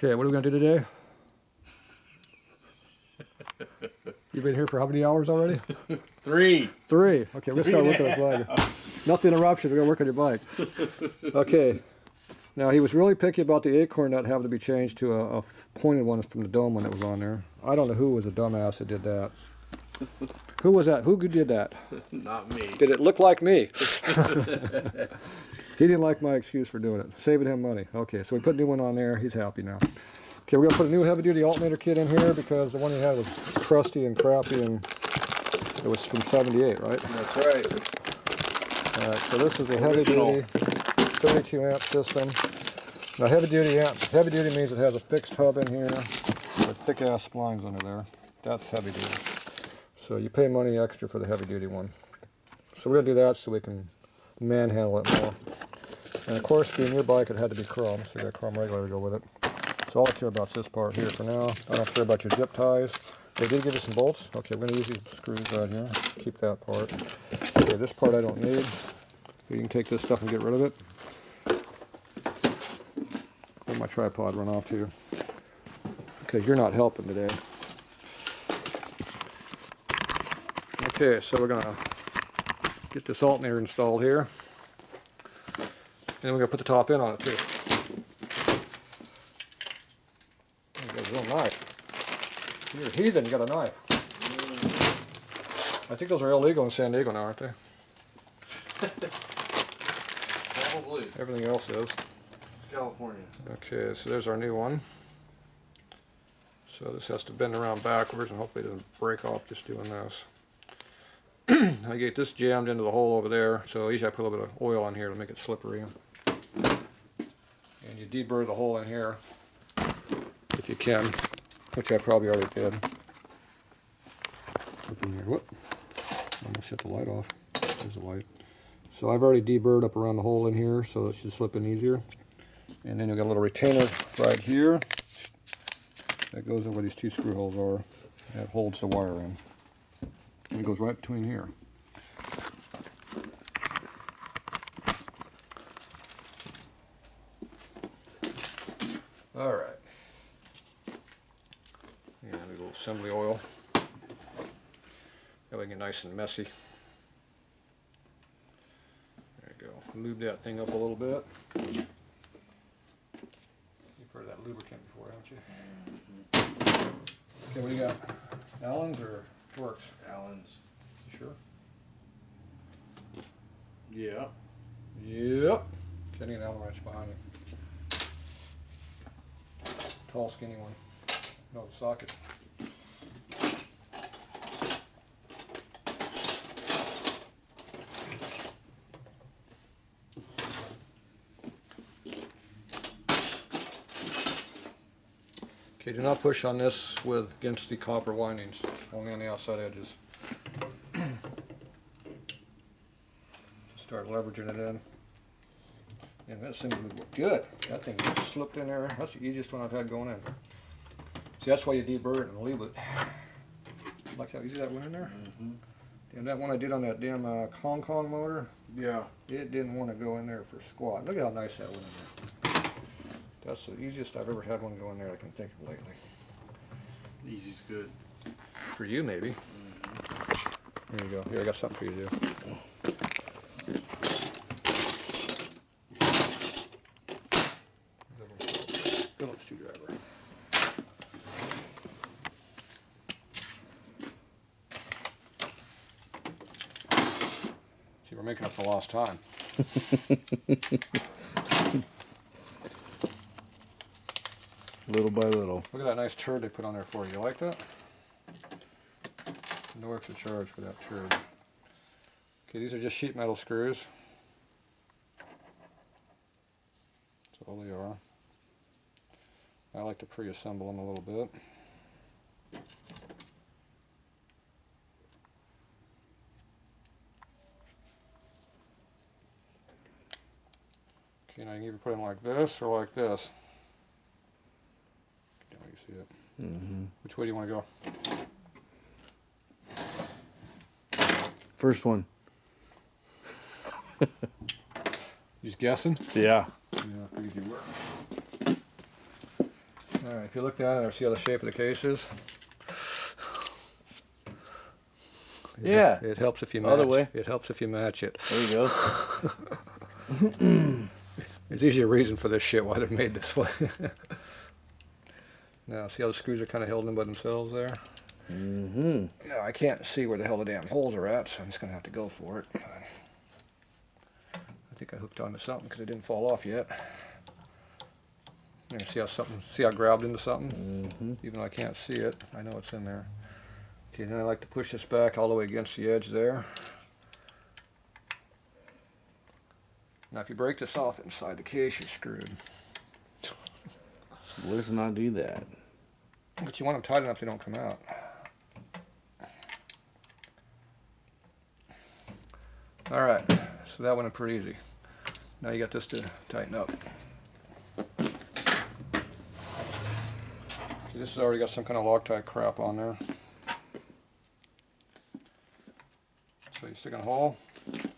Okay, what are we gonna do today? You've been here for how many hours already? 3. 3. Okay, we're gonna start working on the bike. Not the interruption, we're gonna work on your bike. Okay. Now he was really picky about the acorn nut having to be changed to a pointed one from the dome one that was on there. I don't know who was a dumbass that did that. Who was that? Who did that? Not me. Did it look like me? He didn't like my excuse for doing it. Saving him money. Okay, so we put a new one on there. He's happy now. Okay, we're going to put a new heavy-duty alternator kit in here because the one he had was crusty and crappy, and it was from 78, right? That's right. All right, so this is a heavy-duty 32-amp system. Now, heavy-duty means it has a fixed hub in here with thick-ass splines under there. That's heavy-duty. So you pay money extra for the heavy-duty one. So we're going to do that so we can manhandle it more. And of course, being your bike, it had to be chrome, so you got chrome regulator to go with it. So all I care about is this part here for now. I don't care about your zip ties. They did give us some bolts. Okay, we're going to use these screws right here. Keep that part. Okay, this part I don't need. You can take this stuff and get rid of it. Let my tripod run off too. Okay, you're not helping today. Okay, so we're going to get this alternator installed here. And then we're going to put the top end on it too. You got a real knife. You're a heathen, you got a knife. I think those are illegal in San Diego now, aren't they? Probably. Everything else is. California. Okay, so there's our new one. So this has to bend around backwards and hopefully it doesn't break off just doing this. I get this jammed into the hole over there, so usually I put a little bit of oil on here to make it slippery. And you deburr the hole in here if you can, which I probably already did. Up in here. Whoop. Almost shut the light off. There's the light. So I've already deburred up around the hole in here, so it should slip in easier. And then you've got a little retainer right here that goes over where these 2 screw holes are. That holds the wire in. And it goes right between here. All right. And a little assembly oil. That way it get nice and messy. There you go. Lube that thing up a little bit. You've heard of that lubricant before, haven't you? Okay, what do you got? Allen's or Works? Allen's. You sure? Yeah. Yep. Kenny and Allen right behind me. Tall, skinny one. No, the socket. Okay, do not push on this against the copper windings, only on the outside edges. Start leveraging it in. And that seems to be good. That thing just slipped in there. That's the easiest one I've had going in. See, that's why you deburr it and leave it. Like how easy that went in there? Mm-hmm. And that one I did on that damn Hong Kong motor, Yeah. it didn't want to go in there for squat. Look at how nice that went in there. That's the easiest I've ever had one go in there I can think of lately. Easy's good. For you, maybe. Mm-hmm. There you go. Here, I got something for you to do. Phillips screwdriver. See, we're making up for lost time. Little by little. Look at that nice turd they put on there for you. You like that? No extra charge for that turd. Okay, these are just sheet metal screws. That's all they are. I like to pre-assemble them a little bit. Okay, now you can either put them like this or like this. Can't really see it. Mm-hmm. Which way do you want to go? First one. You just guessing? Yeah. Yeah, for easy work. Alright, if you look down there, see how the shape of the case is? Yeah. It helps if you match. Other way. It helps if you match it. There you go. There's usually a reason for this shit why they're made this way. Now, see how the screws are kind of held in by themselves there? Mm-hmm. Yeah, I can't see where the hell the damn holes are at, so I'm just going to have to go for it. I think I hooked onto something because it didn't fall off yet. There, see how I grabbed into something? Mm-hmm. Even though I can't see it, I know it's in there. Okay, then I like to push this back all the way against the edge there. Now if you break this off inside the case, you're screwed. Let's not do that. But you want them tight enough they don't come out. Alright, so that went pretty easy. Now you got this to tighten up. See, this has already got some kind of Loctite crap on there. So you stick in a hole and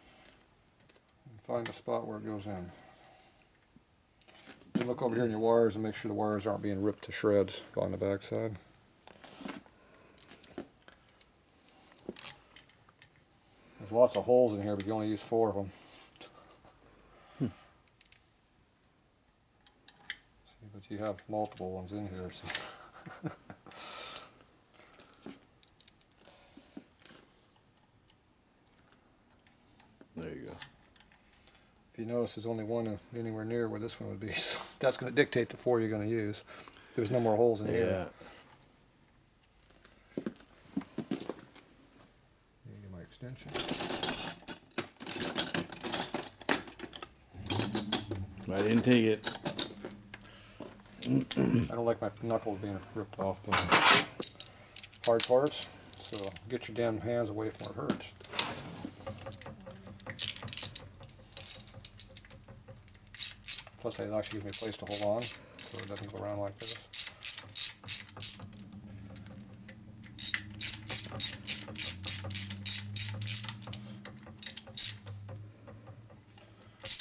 find the spot where it goes in. You look over here in your wires and make sure the wires aren't being ripped to shreds on the back side. There's lots of holes in here, but you only use 4 of them. See, but you have multiple ones in here. So. There you go. If you notice, there's only one anywhere near where this one would be. So that's going to dictate the 4 you're going to use. There's no more holes in here. Get my extension. I didn't take it. I don't like my knuckles being ripped off by hard parts, so get your damn hands away from where it hurts. Plus, it actually gives me a place to hold on, so it doesn't go around like this.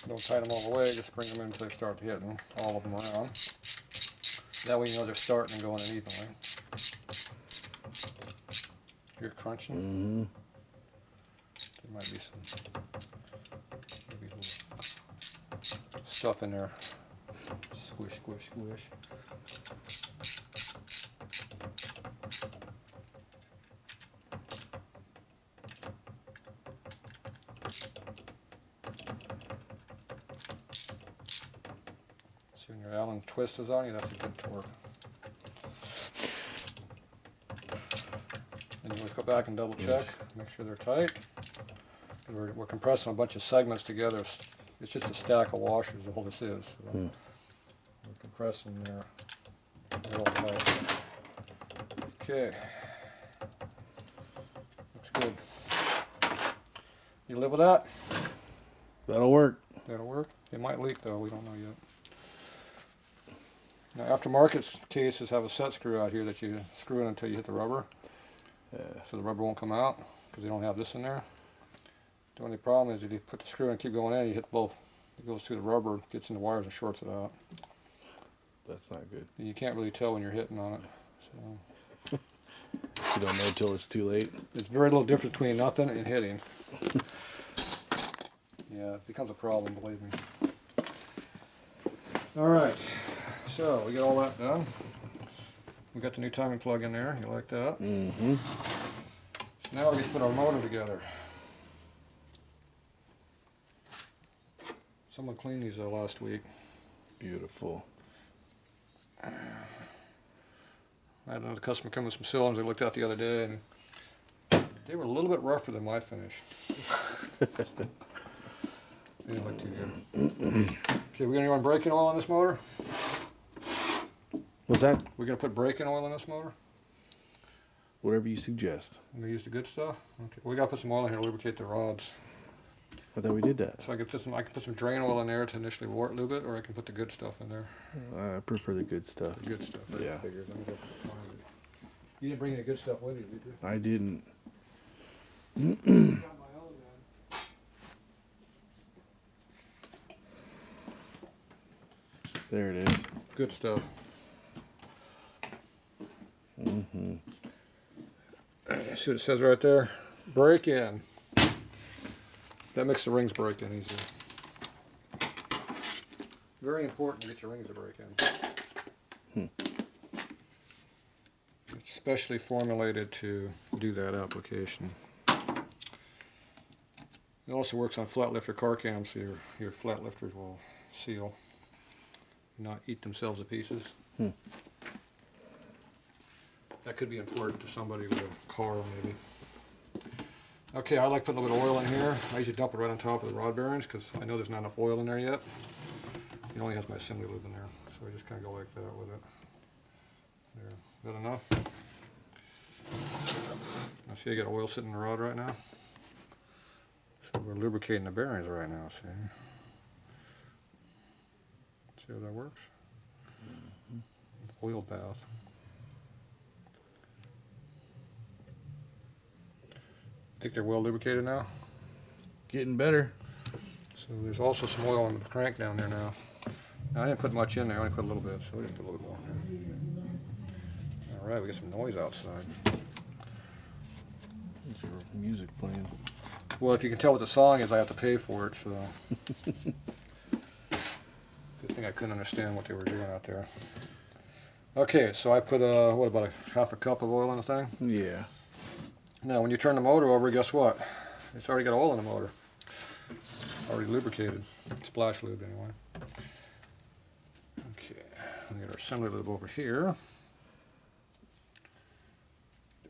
Don't tighten them all the way, just bring them in until they start hitting, all of them around. That way you know they're starting and going in evenly. You're crunching. Mm-hmm. There might be some maybe little stuff in there. Squish, squish, squish. See, when your Allen twist is on you, that's a good torque. And you always go back and double check, make sure they're tight. We're compressing a bunch of segments together. It's just a stack of washers, is all this is. So we're compressing there. They're all tight. Okay. Looks good. You live with that? That'll work. That'll work. It might leak though, we don't know yet. Now aftermarket cases have a set screw out here that you screw in until you hit the rubber. So the rubber won't come out because they don't have this in there. The only problem is if you put the screw in and keep going in, you hit both. It goes through the rubber, gets in the wires and shorts it out. That's not good. And you can't really tell when you're hitting on it. So You don't know till it's too late. there's very little difference between nothing and hitting. Yeah, it becomes a problem, believe me. Alright, so we got all that done. We got the new timing plug in there, you like that? Mm-hmm. So now we get to put our motor together. Someone cleaned these last week. Beautiful. I had another customer come with some cylinders they looked at the other day and they were a little bit rougher than my finish. They didn't look too good. Okay, we're gonna run braking oil on this motor? What's that? We're gonna put braking oil in this motor? Whatever you suggest. I'm gonna use the good stuff? Okay. We gotta put some oil in here to lubricate the rods. I thought we did that. So I can put some drain oil in there to initially lube it, or I can put the good stuff in there. I prefer the good stuff. The good stuff. Yeah. I figured. Let me go find it. You didn't bring any good stuff with you, did you? I didn't. Got my own then. There it is. Good stuff. See what it says right there? Break in. That makes the rings break in easier. Very important to get your rings to break in. It's specially formulated to do that application. It also works on flat lifter car cams, so your flat lifters will seal, not eat themselves to pieces. That could be important to somebody with a car, maybe. Okay, I like putting a little oil in here. I usually dump it right on top of the rod bearings because I know there's not enough oil in there yet. It only has my assembly lube in there, so I just kind of go like that with it. There, is that enough? I see I got oil sitting in the rod right now. So we're lubricating the bearings right now, see? See how that works? Oil bath. Think they're well lubricated now? Getting better. So there's also some oil in the crank down there now. Now I didn't put much in there, I only put a little bit, so we just put a little more in there. Alright, we get some noise outside. There's your music playing. Well, if you can tell what the song is, I have to pay for it, so. Good thing I couldn't understand what they were doing out there. Okay, so I put, what, about a half a cup of oil in the thing? Yeah. Now, when you turn the motor over, guess what? It's already got oil in the motor. Already lubricated. Splash lube, anyway. Okay, we get our assembly lube over here.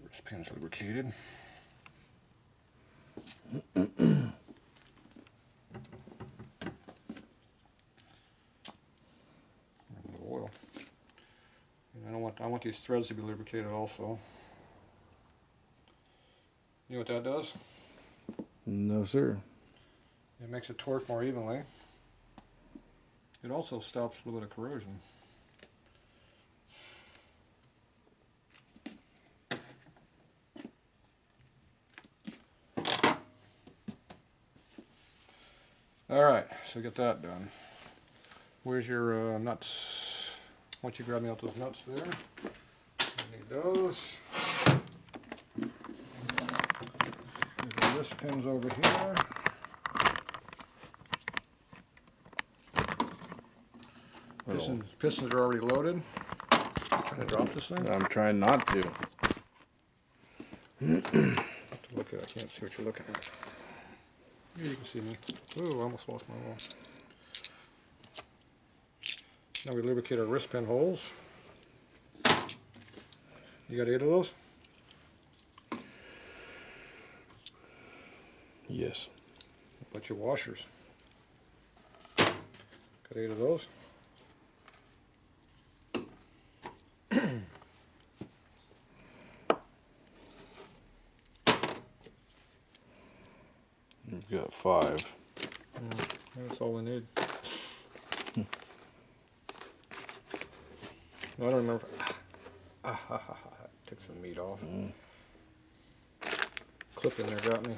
This pin's lubricated. Oil. And I want these threads to be lubricated also. You know what that does? No, sir. It makes it torque more evenly. It also stops a little bit of corrosion. Alright, so get that done. Where's your nuts? Why don't you grab me out those nuts there? I need those. The wrist pins over here. Pistons are already loaded. Trying to drop this thing? I'm trying not to. Look at it. I can't see what you're looking at. Here you can see me. Ooh, I almost lost my roll. Now we lubricate our wrist pin holes. You got 8 of those? Yes. What about your washers? Got 8 of those? We've got 5. That's all we need. I don't remember. Took some meat off. Clip in there got me.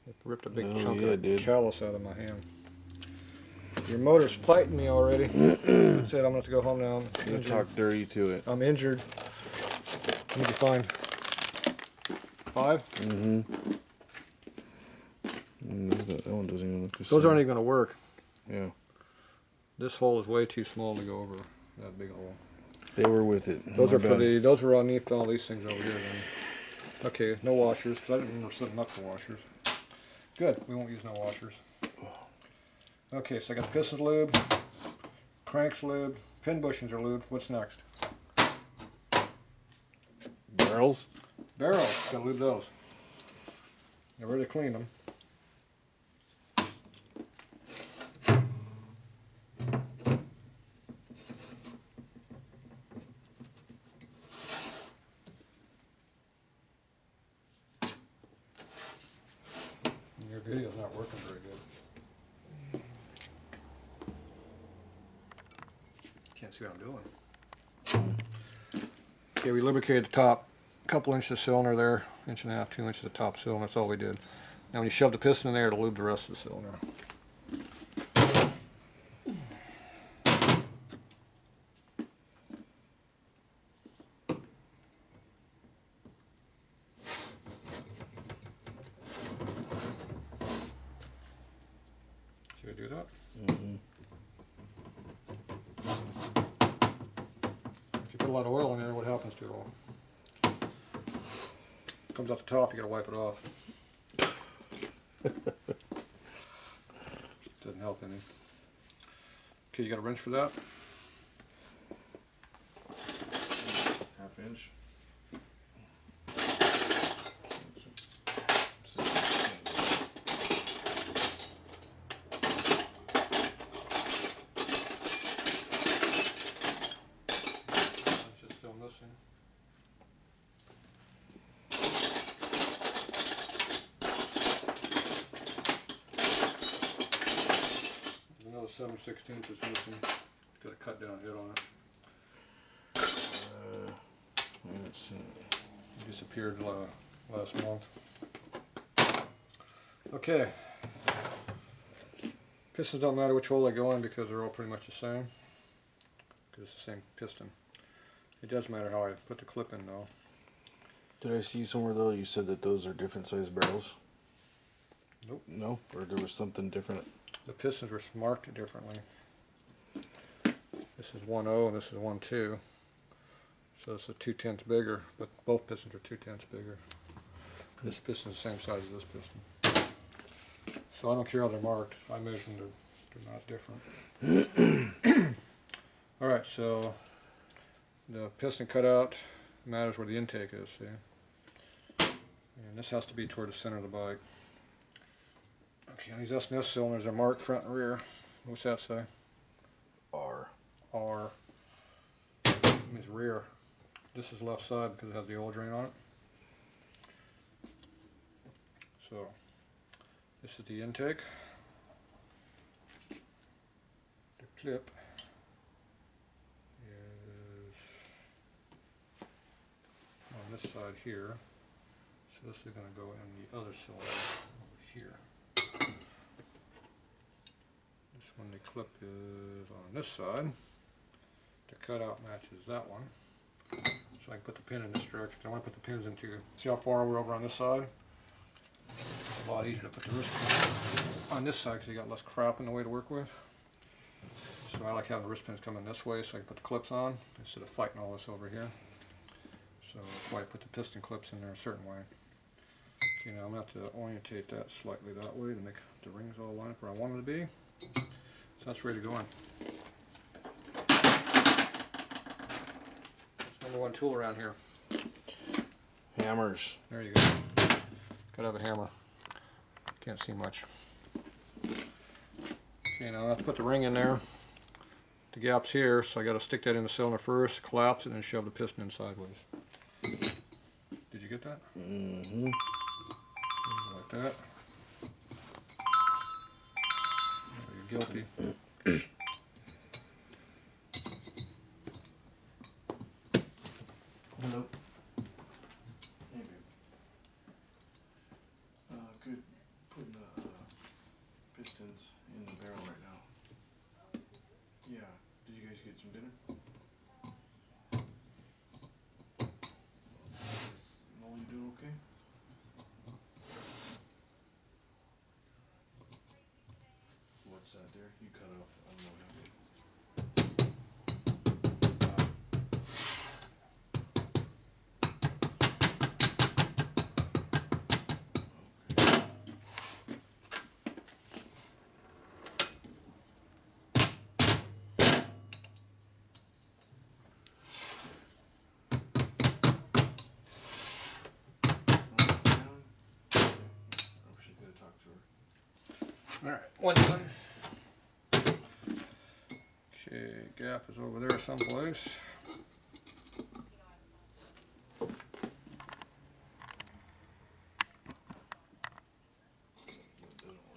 It ripped a big chunk of the callus out of my hand. Your motor's fighting me already. That's it, I'm gonna have to go home now. I'm talk dirty to it. I'm injured. I need to find 5? Mm-hmm. That one doesn't even look the Those same. aren't even gonna work. Yeah. This hole is way too small to go over that big hole. They were with it. Those My are for bad. the. Those were underneath all these things over here. Then. Okay, no washers because I didn't remember setting up the washers. Good. We won't use no washers. Okay, so I got the pistons lube, cranks lube, pin bushings are lubed. What's next? Barrels? Barrels. Gotta lube those. I already cleaned them. Your video's not working very good. Can't see what I'm doing. Okay, we lubricated the top, couple inches of cylinder there, 1.5 inches, 2 inches of top cylinder, that's all we did. Now when you shove the piston in there, it'll lube the rest of the cylinder. lot of oil in there, what happens to it all? Comes out the top, you gotta wipe it off. Doesn't help any. Okay, you got a wrench for that? Half-inch. Let's just film this in. There's another 7/16 missing. Got a cut down head on it. Let's see. It disappeared last month. Okay. Pistons don't matter which hole they go in because they're all pretty much the same. Because it's the same piston. It does matter how I put the clip in though. Did I see somewhere though you said that those are different size barrels? Nope. No? Or there was something different? The pistons were marked differently. This is 1.0 and this is 1.2. So it's a 2/10 bigger, but both pistons are 2/10 bigger. This piston is the same size as this piston. So I don't care how they're marked. I measured them, they're not different. Alright, so the piston cutout matters where the intake is, see? And this has to be toward the center of the bike. Okay, these S&S cylinders are marked front and rear. What's that say? R. R means rear. This is left side because it has the oil drain on it. So this is the intake. The clip is on this side here. So this is going to go in the other cylinder over here. This one, the clip is on this side. The cutout matches that one. So I can put the pin in this direction. I want to put the pins into, see how far we're over on this side? It's a lot easier to put the wrist pin on this side because you got less crap in the way to work with. So I like having the wrist pins coming this way so I can put the clips on instead of fighting all this over here. So that's why I put the piston clips in there a certain way. Okay, now I'm going to have to orientate that slightly that way to make the rings all line up where I want them to be. So that's ready to go in. Number one tool around here. Hammers. There you go. Gotta have a hammer. Can't see much. Okay, now I have to put the ring in there. The gap's here, so I gotta stick that in the cylinder first, collapse it, and shove the piston in sideways. Did you get that? Mm-hmm. Like that. Oh, you're guilty. Hello. Hey, babe. Good. Putting the pistons in the barrel right now. Yeah. Did you guys get some dinner? Molly, you doing okay? What's that there? You cut off. I don't know what happened. Alright, one done. Okay, gap is over there someplace.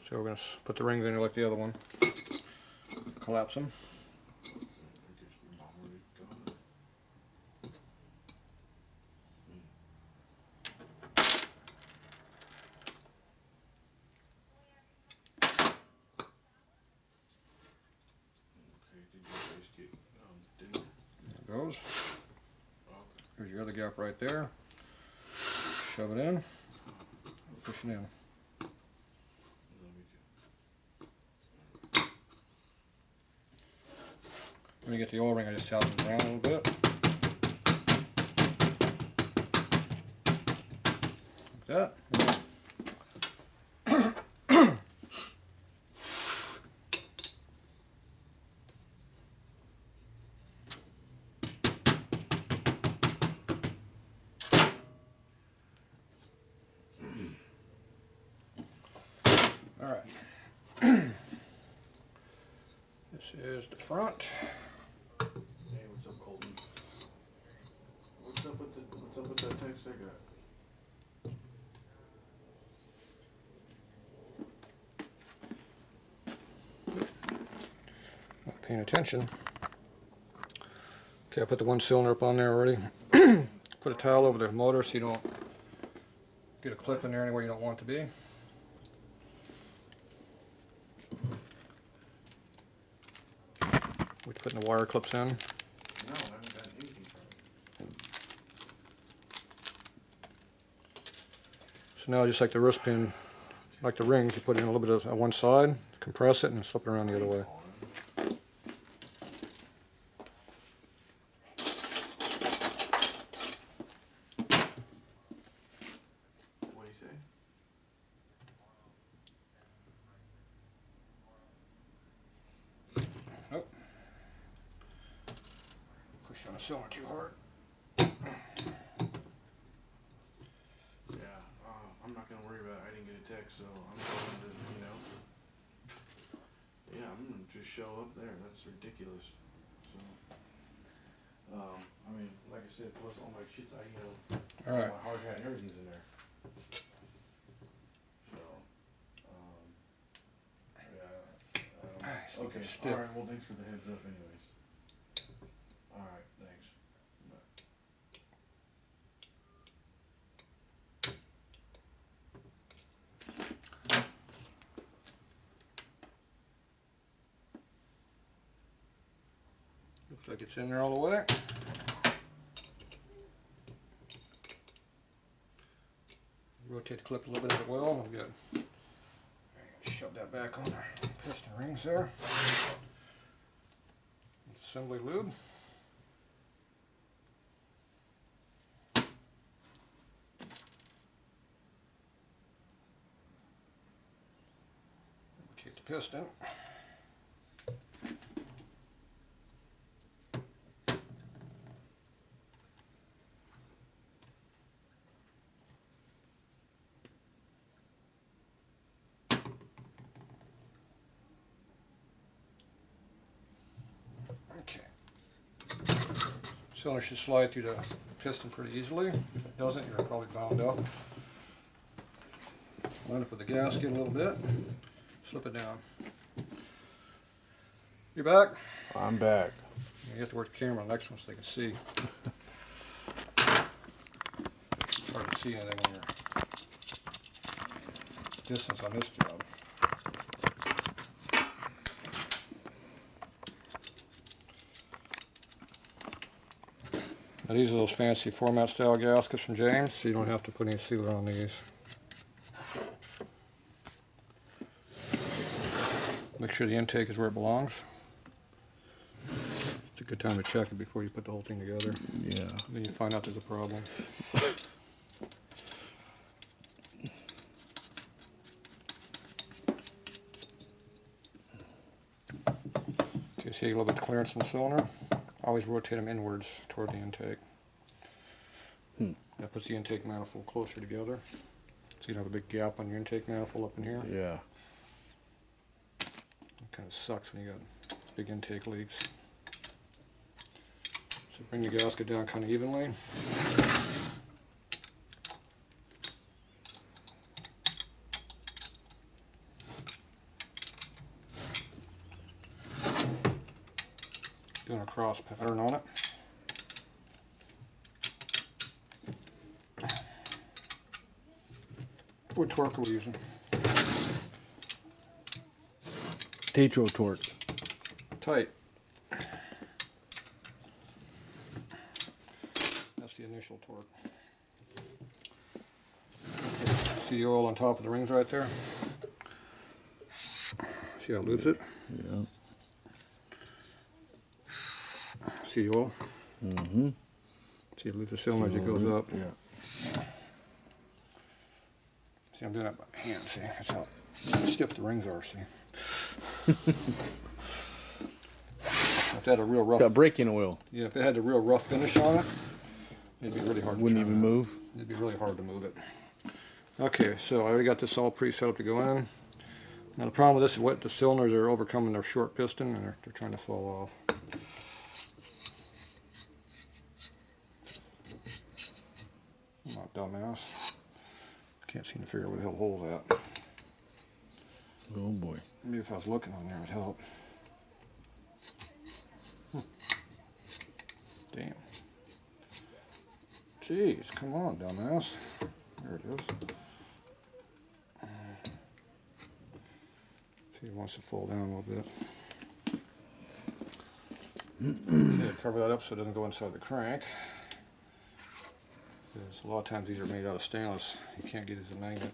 So we're going to put the rings in here like the other one. Collapse them. There it goes. There's your other gap right there. Shove it in. Push it in. When you get the oil ring, I just tighten it around a little bit. that. All right. This is the front. Hey, what's up, Colton? What's up with that text I got? Not paying attention. Okay, I put the one cylinder up on there already. Put a towel over the motor so you don't get a clip in there anywhere you don't want it to be. We're putting the wire clips in. No, I haven't gotten anything from it. So now just like the wrist pin, like the rings, you put in a little bit of on one side, compress it, and slip it around the other way. What do you say? Oh. Push on the cylinder too hard. Yeah, I'm not gonna worry about it. I didn't get a text, so I'm going to, you know. Yeah, I'm gonna just show up there. That's ridiculous. So, I mean, like I said, plus all my shit's, All right. my hard hat and everything's in there. So, yeah, okay, stiff. alright, well, thanks for the heads up anyways. Alright, thanks. Bye. Looks like it's in there all the way. Rotate the clip a little bit as well. We'll get shove that back on the piston rings there. Assembly lube. Rotate the piston. Okay. Cylinder should slide through the piston pretty easily. If it doesn't, you're probably bound up. Line up with the gasket a little bit. Slip it down. You back? I'm back. You have to work the camera on the next one so they can see. It's hard to see anything when you're distance on this job. Now these are those fancy format style gaskets from James, so you don't have to put any sealer on these. Make sure the intake is where it belongs. It's a good time to check it before you put the whole thing together. Yeah. Then you find out there's a problem. Okay, see a little bit of clearance in the cylinder. Always rotate them inwards toward the intake. That puts the intake manifold closer together. So you don't have a big gap on your intake manifold up in here. Yeah. It kind of sucks when you got big intake leaks. So bring the gasket down kind of evenly. Doing a cross pattern on it. What torque are we using? Tatro torque. Tight. That's the initial torque. See the oil on top of the rings right there? See how it lubes it? Yeah. See the oil? Mm-hmm. See it lubes the cylinder as it goes up. Yeah. See, I'm doing that by hand, see? That's how stiff the rings are, see? If they had a real rough... Got braking oil. Yeah, if it had a real rough finish on it, it'd be really hard to Wouldn't turn even that. move. It'd be really hard to move it. Okay, so I already got this all pre-set up to go in. Now the problem with this is what the cylinders are overcoming their short piston and they're trying to fall off. I'm not a dumbass. Can't seem to figure out where the hell the hole's at. Oh boy. Maybe if I was looking on there it'd help. Damn. Jeez, come on, dumbass. There it is. See, it wants to fall down a little bit. Okay, cover that up so it doesn't go inside the crank. Because a lot of times these are made out of stainless. You can't get it as a magnet.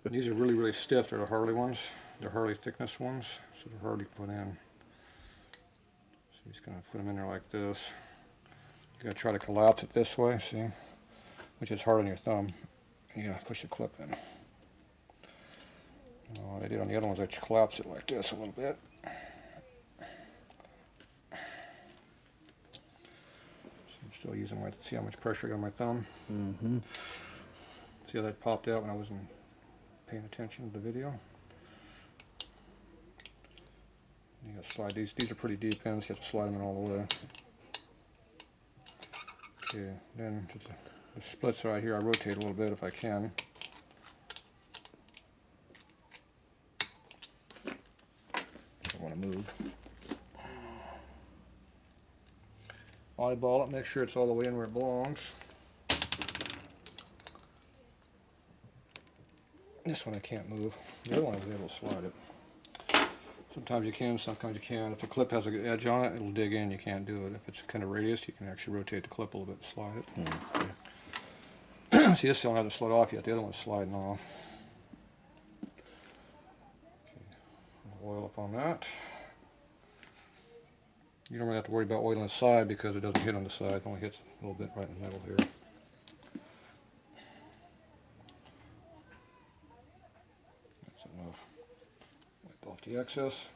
These are really, really stiff. They're the Harley ones. They're Harley thickness ones. So they're hard to put in. So he's going to put them in there like this. You got to try to collapse it this way, see? Which is hard on your thumb. You got to push the clip in. What I did on the other ones, I collapsed it like this a little bit. So I'm still using my, see how much pressure I got on my thumb? Mm-hmm. See how that popped out when I wasn't paying attention to the video? You gotta slide these are pretty deep ends, you have to slide them in all the way. Okay, then the splits right here, I rotate a little bit if I can. I want to move. Eyeball it, make sure it's all the way in where it belongs. This one I can't move. The other one I was able to slide it. Sometimes you can, sometimes you can't. If the clip has a good edge on it, it'll dig in, you can't do it. If it's kind of radius, you can actually rotate the clip a little bit and slide it. Mm-hmm. See, this one hasn't slid off yet, the other one's sliding off. Okay. Oil up on that. You don't really have to worry about oiling the side because it doesn't hit on the side, it only hits a little bit right in the middle here. That's enough. Wipe off the excess.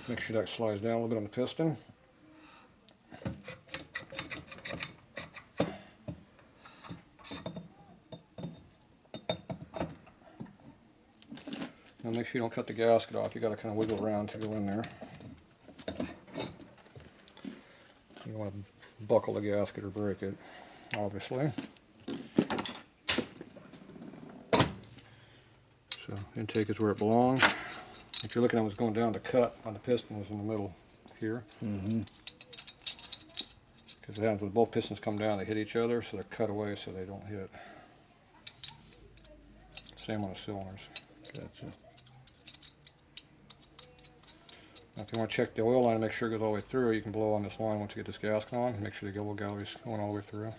Make sure that slides down a little bit on the piston. Now make sure you don't cut the gasket off, you got to kind of wiggle around to go in there. You don't want to buckle the gasket or break it, obviously. So intake is where it belongs. If you're looking at what's going down, the cut on the piston was in the middle here. Mm-hmm. Because it happens when both pistons come down, they hit each other, so they're cut away so they don't hit. Same on the cylinders. Gotcha. Now if you want to check the oil line and make sure it goes all the way through, you can blow on this line once you get this gasket on and make sure the oil gallery's going all the way through.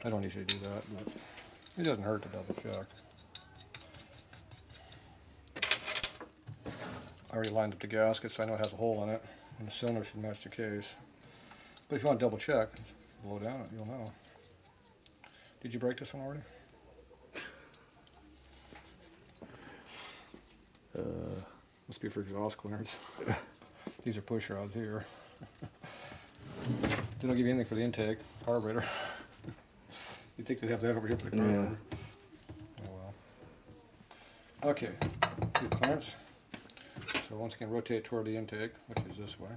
I don't usually do that, but it doesn't hurt to double check. I already lined up the gasket so I know it has a hole in it, and the cylinder should match the case. But if you want to double check, just blow down it, you'll know. Did you break this one already? Must be for exhaust clearance. These are push rods here. They don't give you anything for the intake, carburetor. You'd think they'd have that over here for the carburetor. Oh well. Okay, good clearance. So once again, rotate toward the intake, which is this way.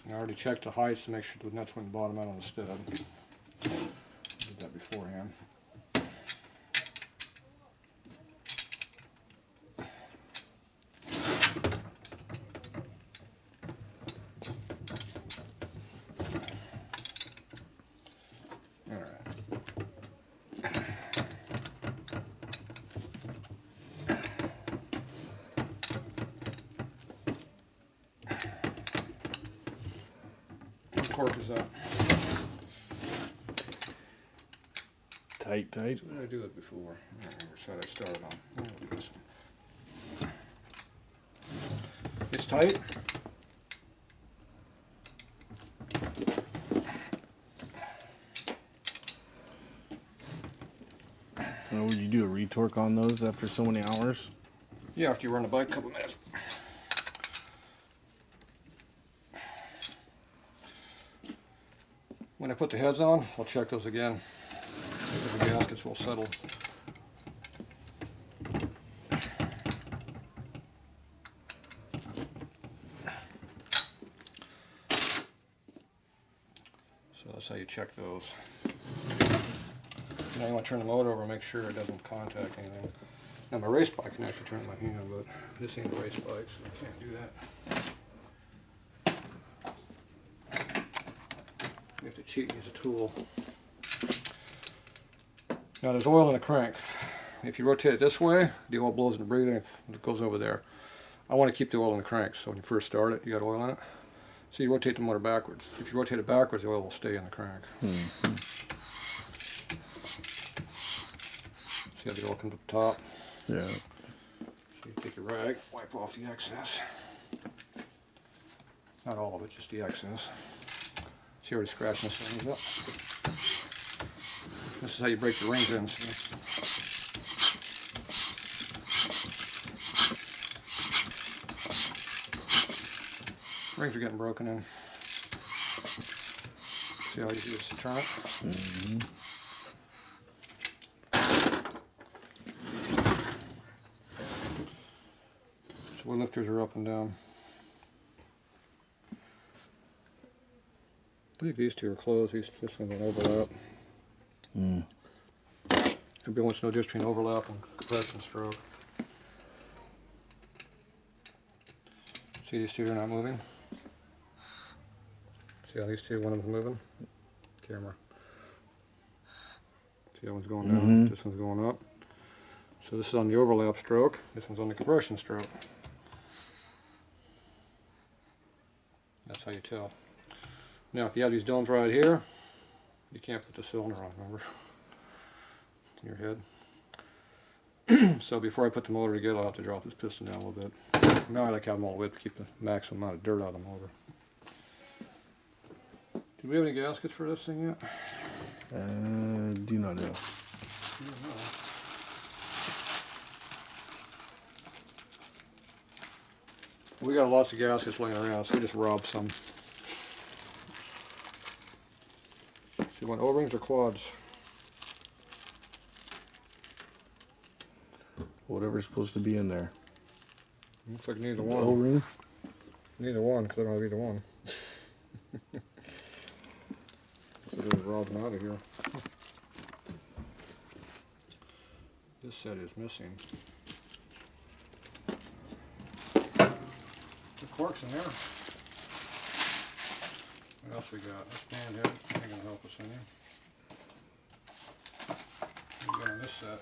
I already checked the heights to make sure the nuts wouldn't bottom out on the stud. Did that beforehand. cork is that? Tight, tight. Did I do it before? I don't remember which side I started on. I'll do this one. It's tight. So would you do a retorque on those after so many hours? Yeah, after you run the bike a couple minutes. When I put the heads on, I'll check those again. If the gaskets will settle. So that's how you check those. Now you want to turn the motor over and make sure it doesn't contact anything. Now my race bike can actually turn it with my hand, but this ain't a race bike, so I can't do that. You have to cheat and use a tool. Now there's oil in the crank. If you rotate it this way, the oil blows in the breather and it goes over there. I want to keep the oil in the crank, so when you first start it, you got oil in it. So you rotate the motor backwards. If you rotate it backwards, the oil will stay in the crank. See how the oil comes up top? Yeah. So you take your rag, wipe off the excess. Not all of it, just the excess. See, you already scratching this thing up. This is how you break the rings in, see? Rings are getting broken in. See how easy it is to turn it? So the lifters are up and down. I think these two are closed. This one's an overlap. Everybody wants to know the difference between overlap and compression stroke. See, these two are not moving. See how these two, one of them's moving? Camera. See, that one's going down, this one's going up. So this is on the overlap stroke, this one's on the compression stroke. That's how you tell. Now if you have these domes right here, you can't put the cylinder on, remember? In your head. So before I put the motor together, I'll have to drop this piston down a little bit. Now I like to have them all the way to keep the maximum amount of dirt out of the motor. Do we have any gaskets for this thing yet? Do not know. We got lots of gaskets laying around, so we just robbed some. So you want O-rings or quads? Whatever's supposed to be in there. Looks like neither one. O-ring? Neither one, because I don't have either one. So just rob them out of here. This set is missing. The cork's in there. What else we got? This band head ain't gonna help us any. What we got on this set?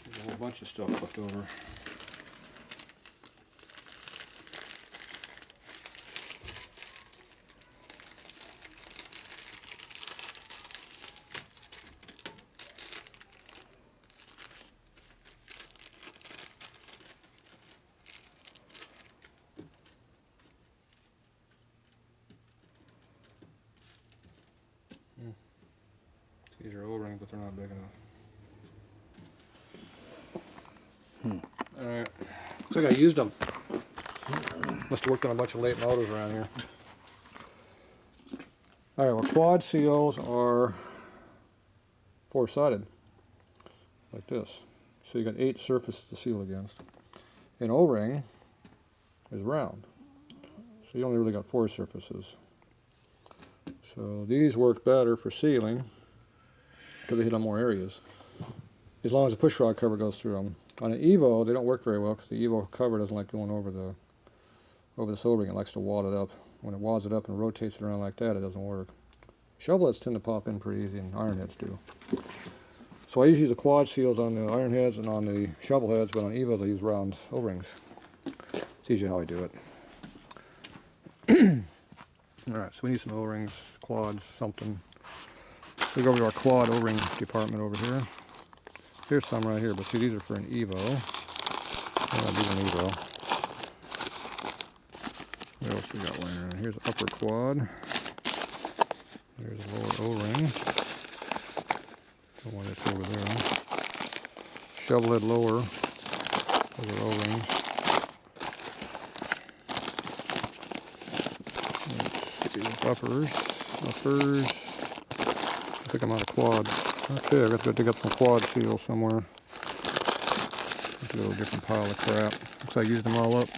There's a whole bunch of stuff left over. These are O-rings, but they're not big enough. Alright, looks like I used them. Must have worked on a bunch of late motors around here. Alright, well, quad seals are four-sided, like this. So you got 8 surfaces to seal against. An O-ring is round, so you only really got 4 surfaces. So these work better for sealing because they hit on more areas, as long as the push rod cover goes through them. On an Evo, they don't work very well because the Evo cover doesn't like going over the O-ring. It likes to wad it up. When it wads it up and rotates it around like that, it doesn't work. Shovelheads tend to pop in pretty easy, and iron heads do. So I usually use the quad seals on the iron heads and on the shovel heads, but on Evos I use round O-rings. It's easy how I do it. Alright, so we need some O-rings, quads, something. We go over to our quad O-ring department over here. Here's some right here, but see, these are for an Evo. Yeah, these are an Evo. What else we got laying around? Here's the upper quad. There's a lower O-ring. The one that's over there. Shovelhead lower. Those are O-rings. Uppers. I think I'm out of quads. Okay, I've got to go dig up some quad seals somewhere. It's a little different pile of crap. Looks like I used them all up.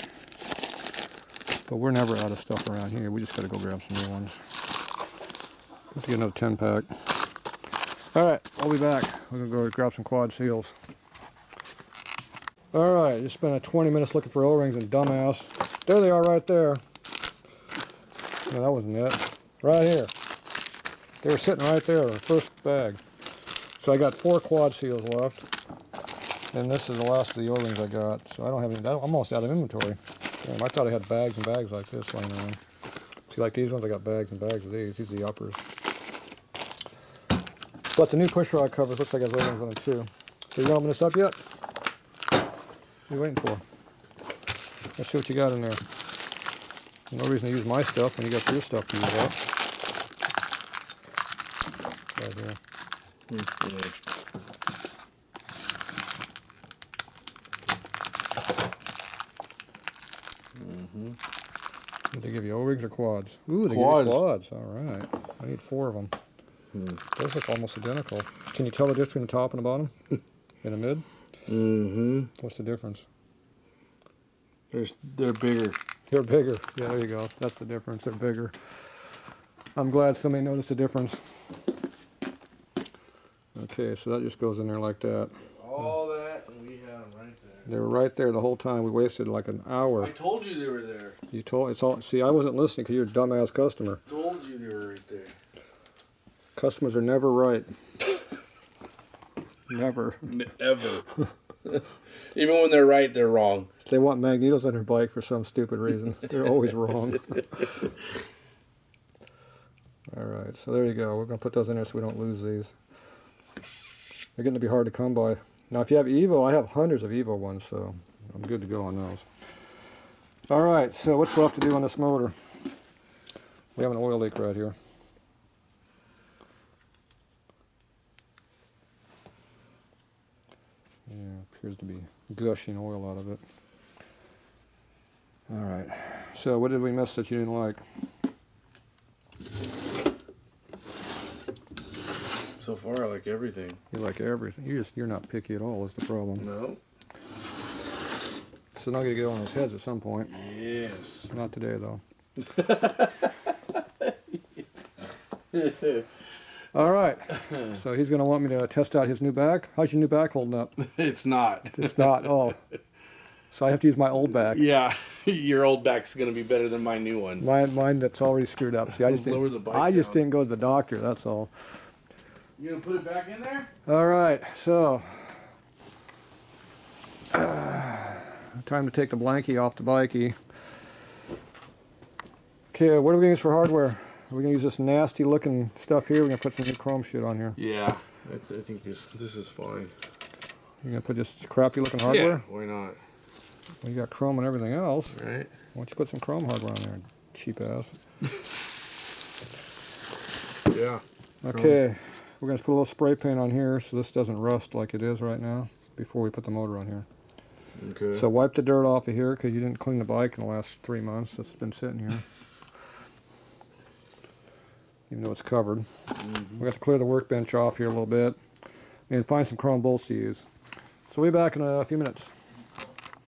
But we're never out of stuff around here. We just got to go grab some new ones. Let's get another 10-pack. Alright, I'll be back. We're going to go grab some quad seals. Alright, just spent 20 minutes looking for O-rings and dumbass. There they are right there. No, that wasn't it. Right here. They were sitting right there in the first bag. So I got 4 quad seals left. And this is the last of the O-rings I got. So I don't have any, I'm almost out of inventory. Damn, I thought I had bags and bags like this laying around. See, like these ones, I got bags and bags of these. These are the uppers. But the new push rod covers looks like it has O-rings on it too. So you gonna open this up yet? What are you waiting for? Let's see what you got in there. No reason to use my stuff when you got your stuff to use up. Right here. Did they give you O-rings or quads? Ooh, they Quads. give you quads. All right. I need 4 of them. Those look almost identical. Can you tell the difference between the top and the bottom? In the mid? What's the difference? They're bigger. They're bigger. Yeah, there you go. That's the difference. They're bigger. I'm glad somebody noticed the difference. Okay, so that just goes in there like that. All that, and we have them right there. They were right there the whole time. We wasted like an hour. I told you they were there. You told it's all. See, I wasn't listening because you're a dumbass customer. Told you they were right there. Customers are never right. Never. Ever. Even when they're right, they're wrong. They want magnetos on their bike for some stupid reason. They're always wrong. All right, so there you go. We're going to put those in there so we don't lose these. They're getting to be hard to come by. Now, if you have Evo, I have hundreds of Evo ones, so I'm good to go on those. All right, so what's left to do on this motor? We have an oil leak right here. Yeah, appears to be gushing oil out of it. All right, so what did we miss that you didn't like? So far, I like everything. You like everything. You're not picky at all is the problem. No. So now I'm going to get on those heads at some point. Yes. Not today, though. All right. So he's going to want me to test out his new back. How's your new back holding up? It's not. It's not. Oh. So I have to use my old back. Yeah. Your old back's going to be better than my new one. Mine that's already screwed up. See, I just Lower didn't, the bike I just down. didn't go to the doctor. That's all. You going to put it back in there? All right. So time to take the blankie off the bikey. Okay, what are we going to use for hardware? Are we going to use this nasty looking stuff here? We're going to put some new chrome shit on here. Yeah. I think this is fine. You're going to put this crappy looking hardware? Yeah, why not? Well, you got chrome and everything else. Right. Why don't you put some chrome hardware on there, cheap ass? Yeah. Okay, we're going to put a little spray paint on here so this doesn't rust like it is right now before we put the motor on here. Okay. So wipe the dirt off of here because you didn't clean the bike in the last 3 months. It's been sitting here. Even though it's covered. We got to clear the workbench off here a little bit and find some chrome bolts to use. So we'll be back in a few minutes.